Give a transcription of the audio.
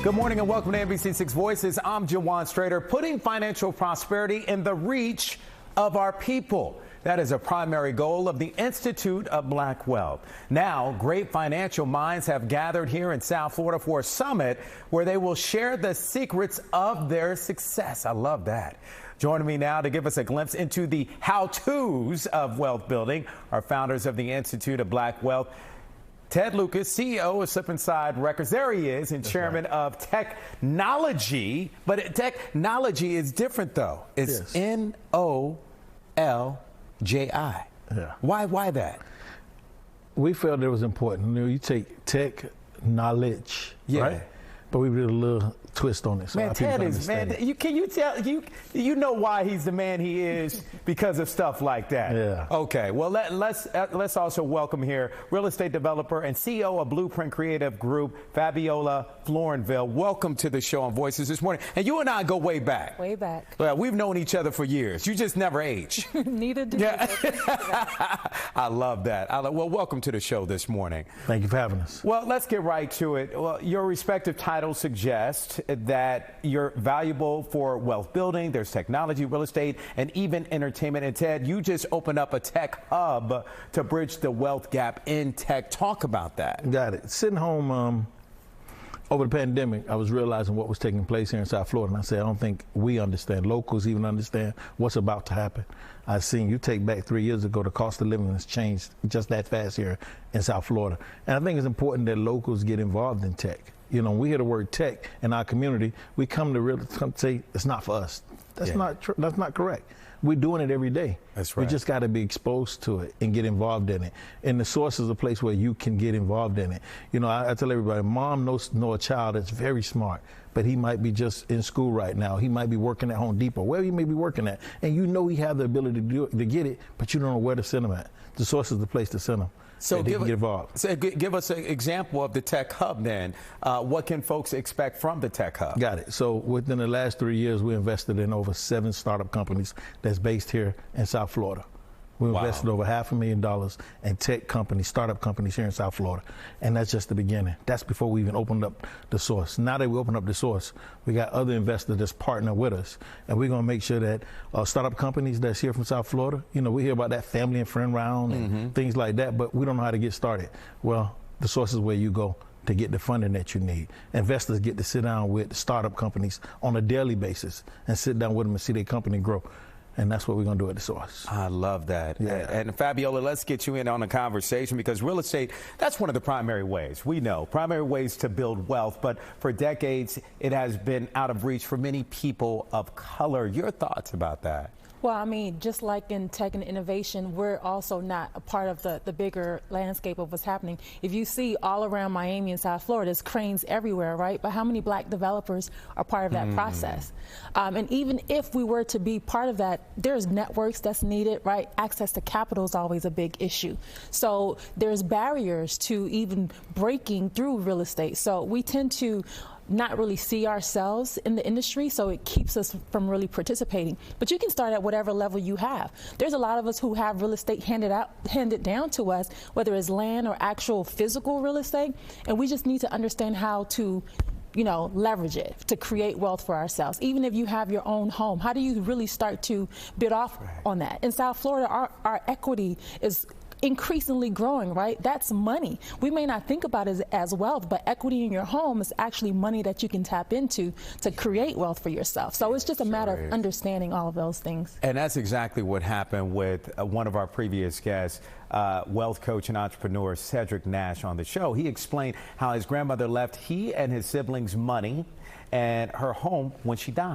Good morning and welcome to NBC6 Voices. I'm Jawan Strader. Putting financial prosperity in the reach of our people. That is a primary goal of the Institute of Black Wealth. Now, great financial minds have gathered here in South Florida for a summit where they will share the secrets of their success. I love that. Joining me now to give us a glimpse into the how-tos of wealth building are founders of the Institute of Black Wealth. Ted Lucas, CEO of Slip Inside Records. There he is, and chairman of Technology. But technology is different, though. It's N-O-L-J-I. Yeah. Why that? We felt it was important. You know, you take tech knowledge, right? But we did a little twist on it. So man, Ted is, man, can you tell, you know why he's the man he is because of stuff like that. Yeah. Okay, well, let's also welcome here real estate developer and CEO of Blueprint Creative Group, Fabiola Fleuranvil. Welcome to the show on Voices this morning. And you and I go way back. Way back. Well, we've known each other for years. You just never age. Neither do you. I love that. Well, welcome to the show this morning. Thank you for having us. Well, let's get right to it. Well, your respective titles suggest that you're valuable for wealth building. There's technology, real estate, and even entertainment. And Ted, you just opened up a tech hub to bridge the wealth gap in tech. Talk about that. Got it. Sitting home over the pandemic, I was realizing what was taking place here in South Florida. And I said, I don't think we understand, locals even understand what's about to happen. I've seen, you take back 3 years ago, the cost of living has changed just that fast here in South Florida. And I think it's important that locals get involved in tech. You know, when we hear the word tech in our community, we come to say it's not for us. That's not correct. We're doing it every day. That's right. We just got to be exposed to it and get involved in it. And the source is a place where you can get involved in it. You know, I tell everybody, mom knows a child that's very smart, but he might be just in school right now. He might be working at Home Depot, wherever he may be working at. And you know he has the ability to get it, but you don't know where to send him at. The source is the place to send him. So get involved. So give us an example of the Tech Hub then. What can folks expect from the Tech Hub? Got it. So within the last 3 years, we invested in over 7 startup companies that's based here in South Florida. We invested over $500,000 in tech companies, startup companies here in South Florida. And that's just the beginning. That's before we even opened up the source. Now that we opened up the source, we got other investors that's partner with us. And we're going to make sure that startup companies that's here from South Florida, you know, we hear about that family and friend round and things like that, but we don't know how to get started. Well, the source is where you go to get the funding that you need. Investors get to sit down with startup companies on a daily basis and sit down with them and see their company grow. And that's what we're going to do at the source. I love that. Yeah. And Fabiola, let's get you in on the conversation because real estate, that's one of the primary ways. We know primary ways to build wealth, but for decades, it has been out of reach for many people of color. Your thoughts about that? Well, I mean, just like in tech and innovation, we're also not a part of the bigger landscape of what's happening. If you see all around Miami and South Florida, there's cranes everywhere, right? But how many black developers are part of that process? And even if we were to be part of that, there's networks that's needed, right? Access to capital is always a big issue. So there's barriers to even breaking through real estate. So we tend to not really see ourselves in the industry, so it keeps us from really participating. But you can start at whatever level you have. There's a lot of us who have real estate handed down to us, whether it's land or actual physical real estate, and we just need to understand how to, you know, leverage it to create wealth for ourselves. Even if you have your own home, how do you really start to bid off on that? In South Florida, our equity is increasingly growing, right? That's money. We may not think about it as wealth, but equity in your home is actually money that you can tap into to create wealth for yourself. So it's just a matter of understanding all of those things. And that's exactly what happened with one of our previous guests, wealth coach and entrepreneur Cedric Nash on the show. He explained how his grandmother left he and his siblings money and her home when she died.